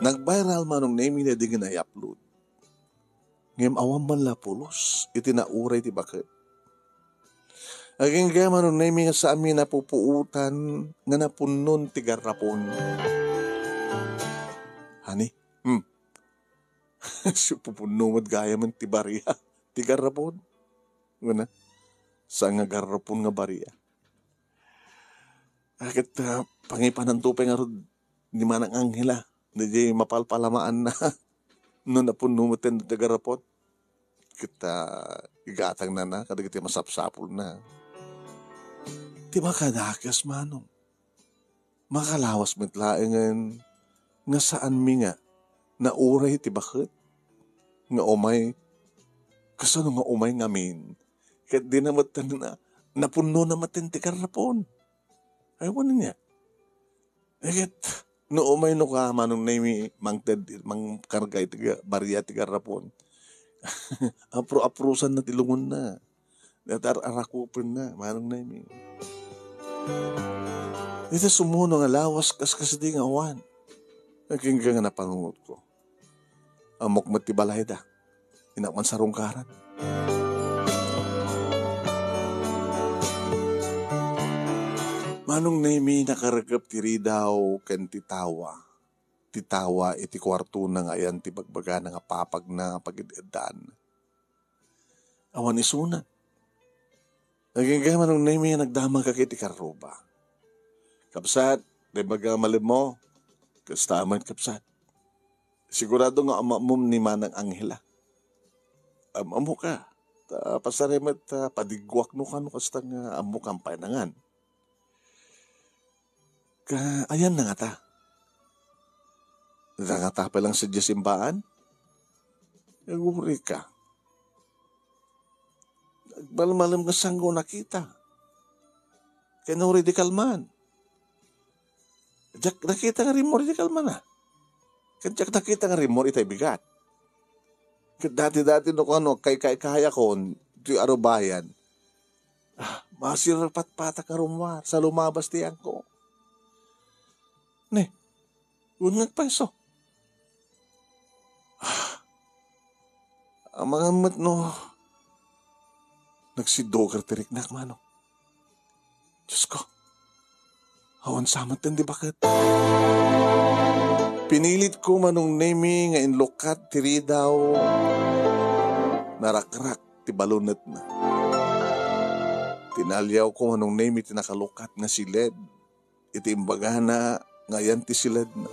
Nag-viral manong nemi na di gina-upload. Ngayam awam man lapulos, iti nauray iti bakit. Aging kaya manong nemi nga sa amin napupuutan nga napunon ti garapon. Hani? Pupunumad gaya man ti bariya. Ti garapon. Guna? Saan nga garapon nga bariya? Akit pangipanan tupay nga rod di manang anghela. Hindi mapalpalamaan na no napunumutin ti garapon. Kita igatang na kadagiti masapsapul na. Di makadakas manong. Makalawas mitlaengan nga saan mi nga nauray ti bakit. Nga umay, kasano nga umay ngamin, kahit di namatan na, napuno namatin ti karapon. Ayaw niya. Kahit, no umay no ka, manong nami, mang kargay, bariya ti karapon. Aprusan na tilungon na. Arakupin na, manong nami. Ito sumuno nga lawas, kas di nga awan. Naging nga napangungot ko. Amok mo ti balay da. Inakman sa rungkaran. Manong nemi nakaragap tiri daw ken titawa. Titawa iti kwarto na nga yan ti bagbaga na nga papag na pag-edaan. Awan isuna. Naging kaya manong nemi nagdamag ka kiti karuba. Kapsat, di baga malim mo. Kastaman kapsat. Sigurado nga amamum ni manang anghela. Amu ka. Pasaremet padigwak no ka no kasta nga amu kang painangan. Ayan na nga ta. Nga pa lang sa Diyasimbaan. Nagumuri ka. Nagmalamalam nga sanggo nakita. Kaya nuri di kalman. Diyak nakita nga rin mo rin di kalman ah. Kaya nakita nga rin mo, itay bigat. Dati-dati no kano, kaya ko, di arubayan. Masirapat-patak nga rumwa, sa lumabas tiyang ko. Ne, Unang peso. Ang mga mat no, nagsidogar tirik na mano. Diyos ko, awan samat din di bakit? Pinilit ko manong nemi nga inlokat tiri daw, narakrak ti balunat na. Tinalyaw ko manong nemi tinakalukat nga siled, iti imbaga na ngayon ti siled na.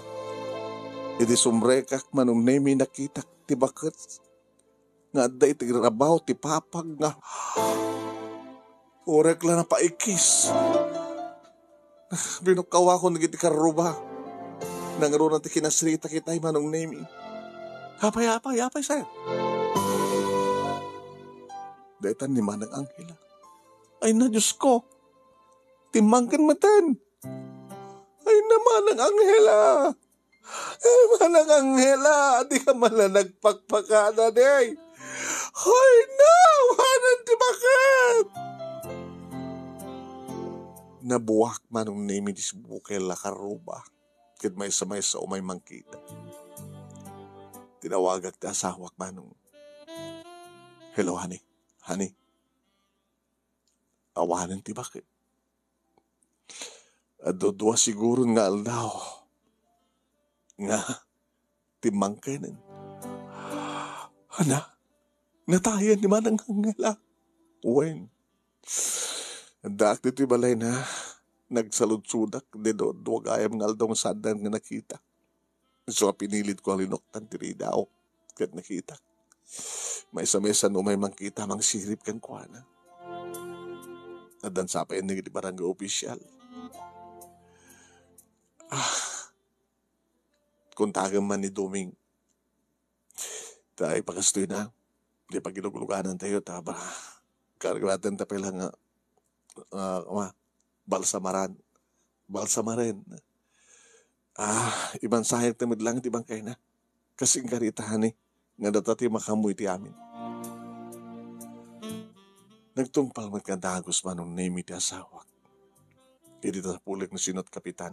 Iti sumrekak manong nemi nakitak ti bakit, nga da iti rabaw ti papag nga orek lang na paikis. Binukawa ko nagiti karuba. Nangaroon ti kinasrita kitay manong nemi. Yapay, sir. Daitan ni manang anghela. Ay na Diyos ko, timangkan matan. Ay na manang anghela. Ay manang anghela, di ka mala nagpakpakada day. Ay na, wanan ti bakit? Nabuwak manong nemi dis bukel la karuba. Kit may sa umay mangkita. Tinawagak ti asawak manong. Hello, honey. Honey. Awanan ti bakit? Adodwa siguro nga aldaw. Nga, timangkanan. Hana, natayan ni manang anghela. Wen. Daak dito balay na nagsaludsudak di do duwag ayam nga aldaw sadan nga nakita. So pinilit ko ang linoktan tiri daw kat nakita. May sa-mesa no may mangkita mang sirip kan kuana. Adan sapay ni barangay opisyal. Kuntagan man ni Doming. Tay pagastoy na. Di pa ginuguluganan tayo taba. Karagatan tapay lang nga balsamarin. Ibang sayang tamid lang, ibang kayo na. Kasing karitahan nga datati makamoy ti amin. Nagtungpal magkandagos manong nemi ti asawak. Hindi ta pulik na sinot kapitan.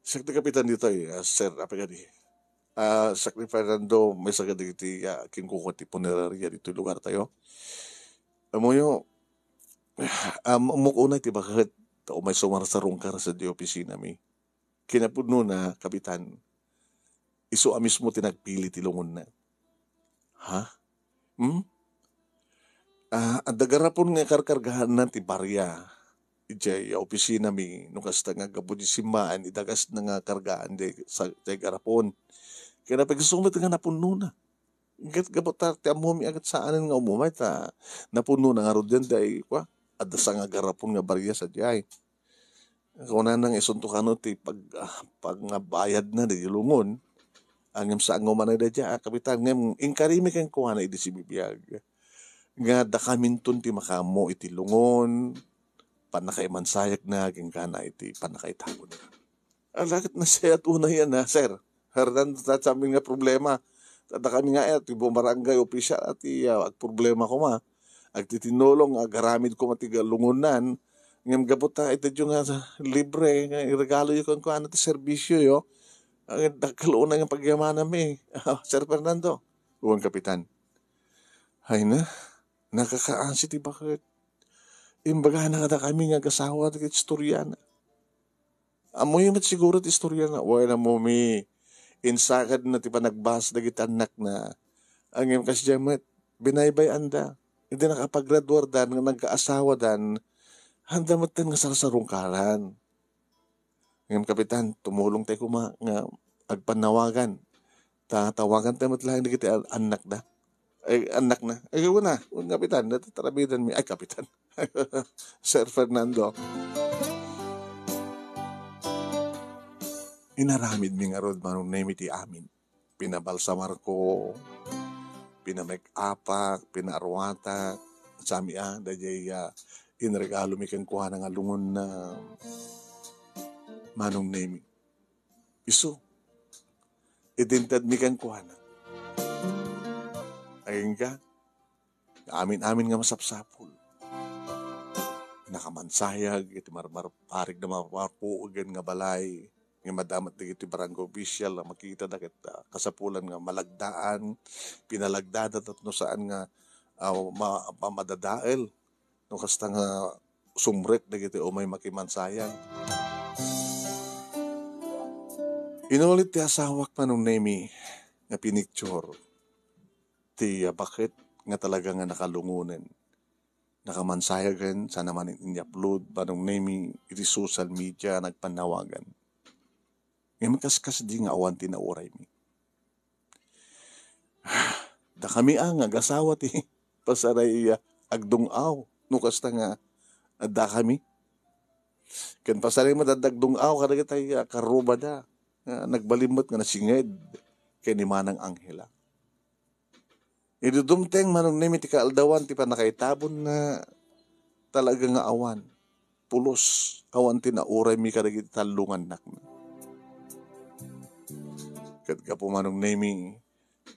Sakti kapitan dito sir, apagadi. Sakti Fernando, may sagadi ti kingkukot ti punerarya dito lugar tayo. Amoyo, mukuna ti bakit may sumarsarong ka sa di opisina mi. Kinapudno na, kapitan, iso amis mo tinagpili ti lungon na. Ha? Ang dagarapon nga karkargahan na ti barya. Ijay opisina mi, nung kasta nga gabon di simaan, idagas na nga kargaan di sa garapon. Kaya napagsumat nga napuno na. Gat gabotar ti amomi agat saanan nga umumay ta napuno na nga ro dyan dahi kwa. At sa nga garapon nga barya sa diyay. Kung na nang isuntukan ti pag nga bayad na di lungon, ang sa anguman na dya, kapitan, ngam inkarimi kang kuha na iti si bibiyag. Nga da kamintun ti makamo iti lungon, panakaimansayak na, gingkana iti panakaitagon na. Alakit na siya at una yan na, sir. Herdan, sa amin nga problema. Tata kami nga ti bumarangay opisyal at problema ko ma. Ag titinulong, agaramid ko matiga lungunan, ngam gabot ta ito yung libre, regalo yung kung ano ti serbisyo yo. Ang nagkalunan ng pagyamanan mi. Sir Fernando, uwang kapitan. Hay na, nakakaansi ti bakit? Imbaga na kada kami nga kasawa at istorya na. Amoy mat siguro ti istorya na. Wala mo mi, insakad na ti panagbas na gitanak na. Ang yung kasyamat, binaybay anda. Hindi nakapag-graduar dan, nga nagkaasawa dan, handa matan nga sarasarungkaran. Ngayon kapitan, tumulong tayo kuma nga agpanawagan. Tatawagan tayo matlahan na kita anak na. Ay, anak na. Ay, na. Kapitan, natarabidan mi. Ay, kapitan. Sir Fernando. Inaramid mi nga rod manong naimiti amin. Pinabalsamar ko, pinamake-upak, pinaarwatak, sami dajay inregalo mi kang kuha nga lungon na manong nemi. Iso, idintad mi kang kuha na. Ayun ka, amin nga masapsapol. Nakamansayag, iti marmar parig na maparpuogan nga balay, nga madamat na iti barangay official na makita na kita kasapulan nga malagdaan, pinalagdadat at no saan nga madadael no kasta nga sumrek na kita o may makimansayang. Inulit ti asawak pa nung nemi nga pinicture ti bakit nga talaga nga nakalungunen. Nakamansayagan sa naman in-upload pa nung nemi iti social media nagpanawagan. Ngayon kaskas di nga awan tinauray mi. Da kami ang agasawa ti pasaray agdungaw. Nukasta nga da kami. Ken pasaray madadagdungaw kada kitay karuba da. Nagbalimot nga nasinged kay ni Manang Angela. Idudumteng manong nemi ti kaaldawan ti panakaitabon na talaga nga awan. Pulos awan ti nauray mi kadagiti talungan nak na. Kat ka po manong nemi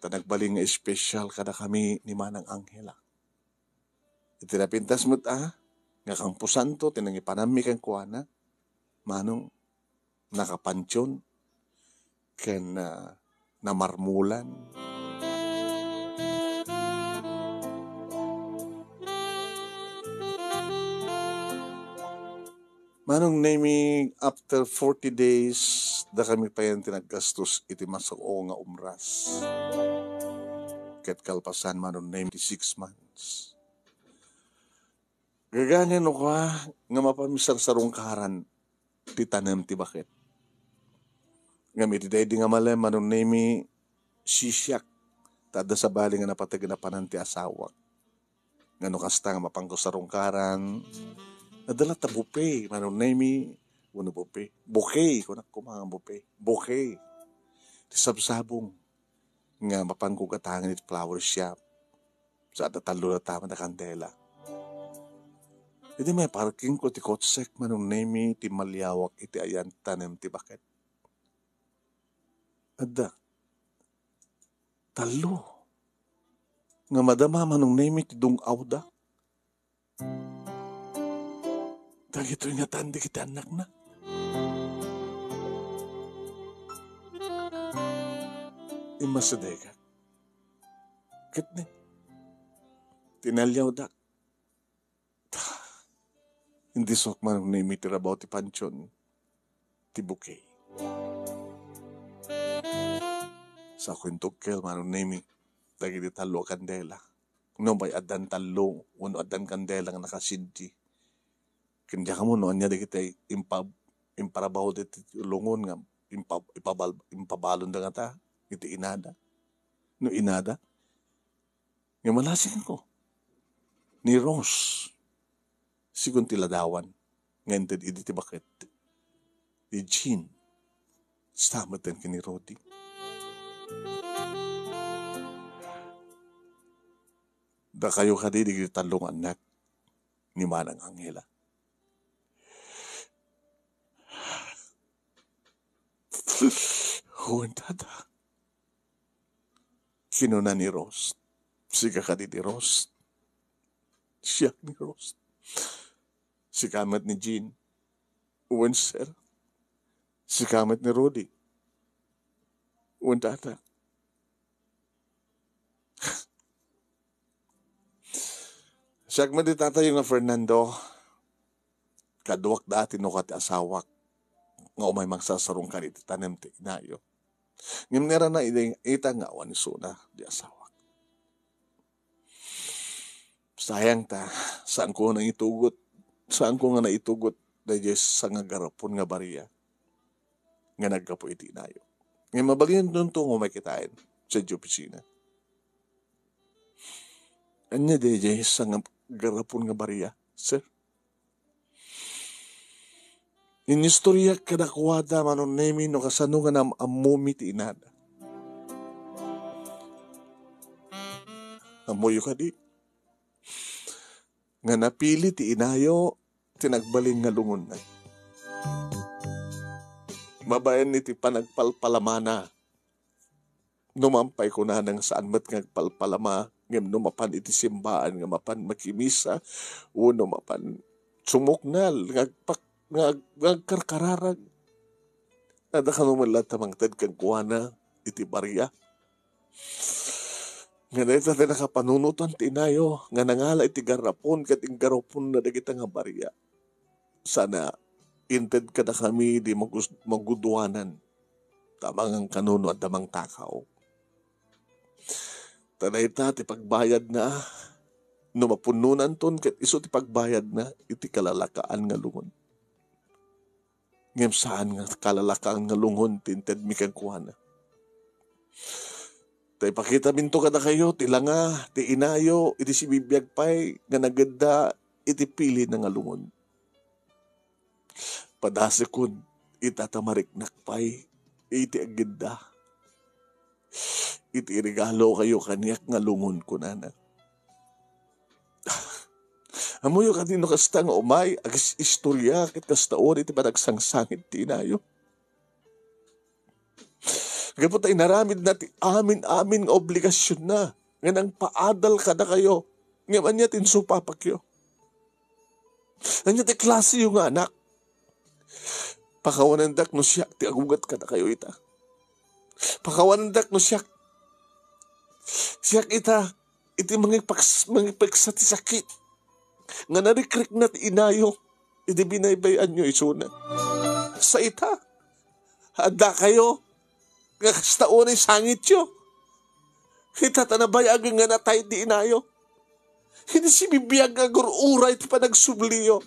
tanagbaling nga espesyal kada kami ni Manang Angela. Itinapintas mo't nga kang pusanto tinangipanami kang kuana manong nakapansyon ken namarmulan. Manong naming after 40 days da kami pa yan tinaggastos iti masao nga umras. Ket kalpasan manong naming 6 months. Gaganin o ka nga mapamisar sa rungkaran ti tanem ti bakit. Ngamit iti di nga malem manong naming sisyak tada sa bali nga napataganapanan ti asawak. Ngano kasta nga mapangko sa rungkaran nadala ta bupe, manong nemi, wano bupe, bouquet, kung mga bupe, bouquet. Ti sabsabong, nga mapangkugatangan iti flower shop, sa atatalo na tama na kandela. Hindi may parking ko ti kotsek, manong nemi, ti malyawak, iti ayan tanem ti bakit. Ada, talo, nga madama manong nemi, ti dungaw da. Dagito nga tandi kita anak na. Imasadega. Katne. Tinalyaw da. Hindi sok man na imitirabaw ti pansyon. Ti bouquet. Sa kwintokkel man na imi. Dagi di talo kandela. No may adan talo. Uno adan kandela nga nakasinti. Kanya ka mo noon niya di kita imparabaw dito lungon nga impabalon da nga ta iti inada no inada nga malasing ko ni Rose sigun tiladawan ngayon ti bakit ni Jean stamatan ki ni Rodi da kayo kadidi kita talong anak ni Manang Angela. Huwag kinuna ni Rose. Siga ka ni Rose. Siya ni Rose. Si kamat ni Jean. Uwan sir. Si kamat ni Rudy. Uwan tata. Siya man di tata yung Fernando. Kaduwak dati no kati asawak. Nga umay magsasarong ka iti tanem ti inayo. Ngam nera na ita nga awan ni Suna di asawak. Sayang ta, saan ko nga naitugot dahil sa nga garapon nga bariya nga nagkapo iti inayo. Ngam mabalin doon to umay kitain sa opisina. Anya dahil sa nga garapon nga bariya, sir? Inistorya kadakwada manon nemi no kasano nga nam amumi ti inada. Amoyo ka di. Nga napili ti inayo tinagbaling nga lungon na. Mabayan ni ti panagpalpalamana. Numampay ko na nang saan mat ngagpalpalama. Ngam numapan iti simbaan nga mapan makimisa. Uno mapan sumuknal ngagpak ngagkarkararag Ada ka naman lahat tamangtad kang kuwana, iti bariya. Nga na ito nakapanunutan tinayo, nga nangala iti garapon, kating garapon na dagita nga bariya. Sana, inted ka na kami di maguduanan, tamang ang kanuno at tamang takaw. Tanay ta, ti pagbayad na, no mapununan ton, kat iso ti pagbayad na, iti kalalakaan nga lungon. Ngem saan nga kalalakaan nga lungon, tinted mi kang kuwana. Tay pakita minto kada kayo, ti langa, ti inayo, iti si bibiyag pay, nga naganda, iti pili na nga lungon. Padase kun, itatamarik nakpay, iti agenda. Iti regalo kayo kaniyak nga lungon ko nana. Amoyo kanino kasta nga umay, agis istorya, kit kastaon, iti panagsangsangit ti inayo. Kaya po tayo naramid natin amin nga obligasyon na. Nga nang paadal ka na kayo. Nga man niya tinsupapak yo. Nga niya ti klase yung anak. Pakawanandak no siyak ti agugat ka na kayo ita. Pakawanandak no siyak. Siyak ita. Iti mangipagsa ti sakit. Nga narikrik na ti inayo. Iti binaybayan nyo isuna. Sa ita. Handa kayo. Nga kastaon ay sangit yo. Kita tanabayag nga natay di inayo. Hindi si bibiyag nga gururay ti panagsubliyo.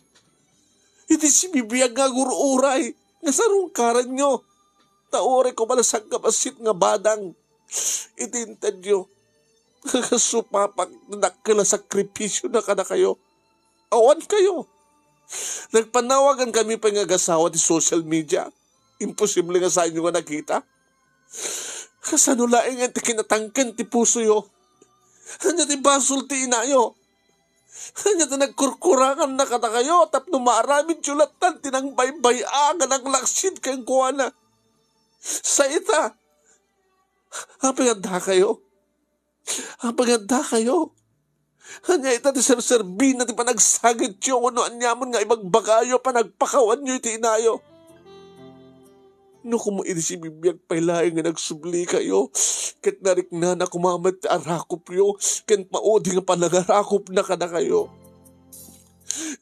Hindi si bibiyag nga gururay nga sarungkaran nyo. Taore ko malasang kapasit nga badang. Itintad nyo. Kasupapak na nakila sakripisyo na kada kayo. Awan kayo. Nagpanawagan kami pa nga gasawa di social media. Imposible nga sa inyo nga nakita. Kasano laing ang kinatangkan ti puso yo. Hanya ti basol ti inayo. Hanya ti nagkurkurangan na kata kayo. Tapno maaramid julatan tinang baybayagan ang laksid kang kuwana. Sa ita. Apaganda kayo. Apaganda kayo. Hanya ita ti serserbi na ti panagsagit yo. Ano anyaman nga ibagbagayo panagpakawan nyo iti inayo. No kumo iti si bibiyag pailay nga nagsubli kayo, ket narik na kumamat arakop yo, ket maudi nga panagarakop na kada kayo.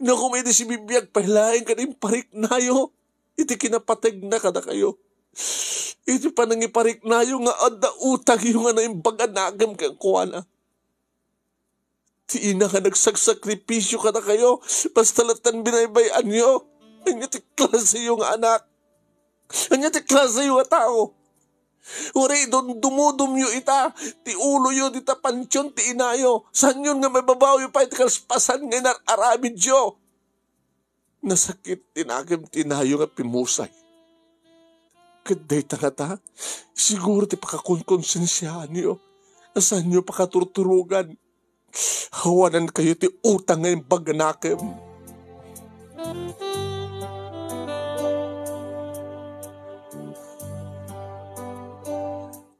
No kumo iti si bibiyag pailay nga parik na yo, iti kinapateg na kada kayo. Iti panangiparik na yo nga adda utang yo nga naimbaganagam kang kuwana. Ti ina nga nagsagsakripasyo kada kayo, basta latan binaybayan yo, ang iti klase yung anak. Anya ti klase yung tao. Uri, doon dumudum yung ita. Ti ulo yun, ita pansyon, ti inayo. San yun nga may babaw yung pa iti kalspasan nga inaramid yo. Nasakit, tinagam, tinayo nga pimusay. Kaday ta, siguro ti pakakonkonsensyahan nyo. Saan nyo pakaturturugan. Hawanan kayo ti utang nga yung baganakem.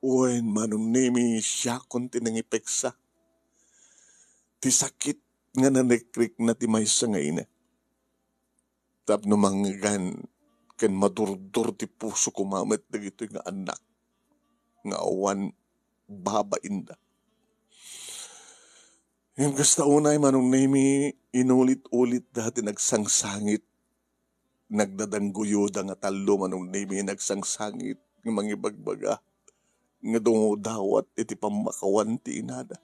Uwen manong nimi siya kon tinangipeksa. Ti sakit nga nanekrik na ti maysa nga ina. Tapno manggan ken madurdur ti puso kumamet dagito nga anak. Nga awan babainda. Yung kasta unay manong nimi inulit-ulit dati nagsangsangit. Nagdadangguyod nga talo manong nimi nagsangsangit ng mga ibagbaga. Nga dungudawat iti pamakawan ti inada.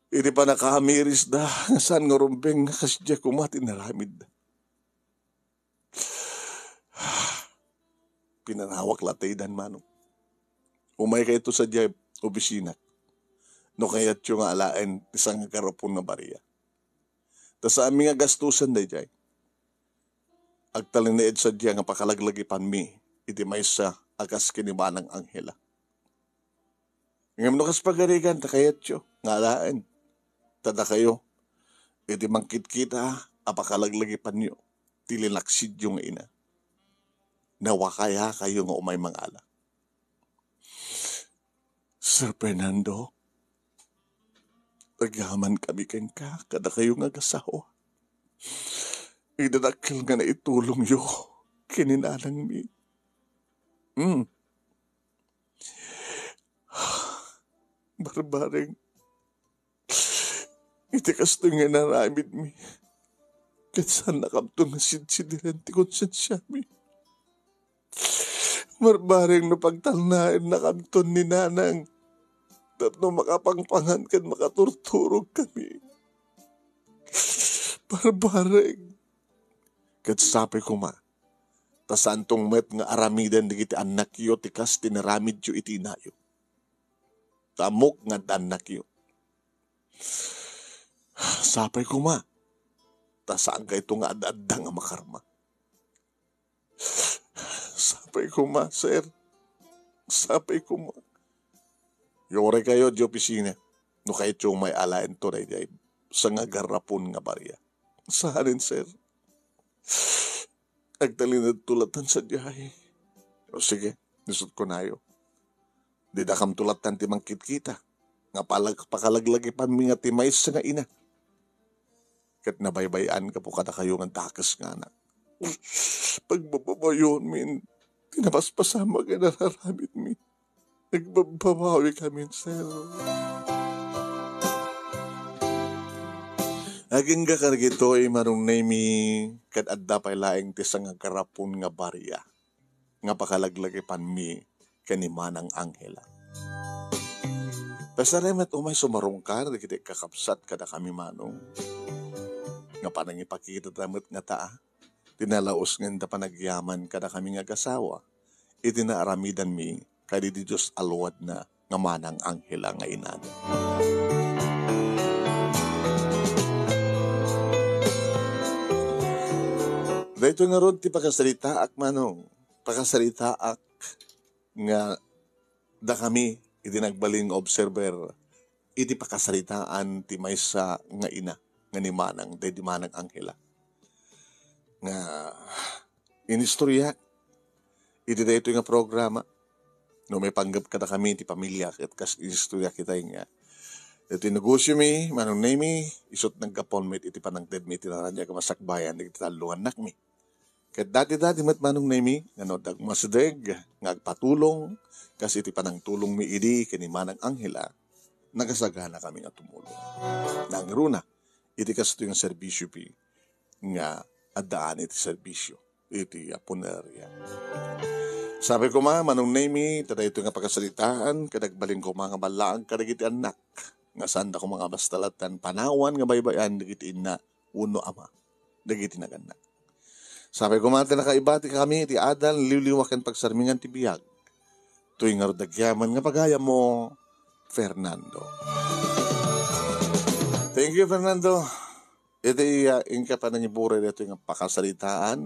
Iti pa nakahamiris da, saan nga rumbeng kasya kumati naramid. Pinanawak latay dan manong. Umay kayo ito sa diya obisina. No kaya't yung alain isang karapon na bariya. Ta sa aming nga gastusan da diya. Agtalin na sa diya nga pakalaglagipan mi. Iti may sa akas kinimanang anghela. Ngayon no kas pagarigan, takayat yo, ngalaan, tada kayo, iti mangkit kita, apakalaglagipan nyo, tililaksid yung ina. Nawakaya kayo nga umay mangala. Sir Fernando, tagaman kami kang ka, kada kayo nga gasawa. Idadakil nga na itulong yo, kininanang mi. Hmm. Barbaring. Iti kasto nga naramid mi. Kat saan nakamto nga sinsidiran ti konsensya mi. Barbaring no pagtalnain nakamton ni nanang. Tatno makapangpangan kan makaturturog kami. Barbaring. Kat sabi ko ma. Tasantong met nga aramidan digiti anak yo tikas tinaramid yo iti inayo. Tamok nga danak yo. Sapay ko ma. Tasaan ka ito nga adda nga makarma. Sapay ko ma, sir. Sapay ko ma. Yore kayo di opisina. No kayo tiyong may alain to na jay. Sa nga garapon nga barya. Saanin, sir. Agtalinad tulatan sa jay. O sige, nisot ko na yo. Di da kam tulatan ti mangkit kita. Nga pakalaglag ipan mi nga timay sa nga ina. Kat nabaybayan ka po kada kayo nga takas nga anak. Pagbababayon min, tinapaspasama ka nararamit mi. Nagbabawi kami, sir. Aging kakargito ay marong mi kat adda pay laeng ti nga karapon nga barya. Nga pakalaglag ipan mi kanimanang anghela. Pasaremet umay sumarungkar, di kita kakapsat kada kami manong. Nga panang ipakita damit nga taa, tinalaos nga panagyaman kada kami nga gasawa, itinaaramidan mi, kadi di Diyos alwad na nga manang anghela nga inada. Dahito nga ron ti pagkasalitaak manong, pagkasalitaak nga da kami iti nagbaling observer iti pakasalitaan ti maysa nga ina nga ni manang di manang anghela nga inistorya iti dayto nga programa no may panggap kada kami ti pamilya ket kas inistorya kita nga iti negosyo mi manong mi isot nagkapon met iti panangted mi iti naranya ka masakbayan iti talungan nak mi. Ket dati met manong nemi ngano dagmasdeg nga agpatulong kasi iti panang tulong mi idi kani manang anghela nagasagana kami nga tumulong. Nangruna iti kasto yung serbisyo pi nga addaan iti serbisyo iti punerya. Sabi ko manong nemi tada ito nga pagkasalitaan kadagbaling ko mga balaang kadagiti anak nga sanda ko mga bastalatan panawan nga baybayan dagiti ina uno ama dagiti naganak. Sabi ko mati nakaibati kami, ti adal, liwliwakan pagsarmingan ti biyag. Tuwing nga rodagyaman nga pagaya mo, Fernando. Thank you, Fernando. Ito ingka pa nangyibure dito yung pakasalitaan.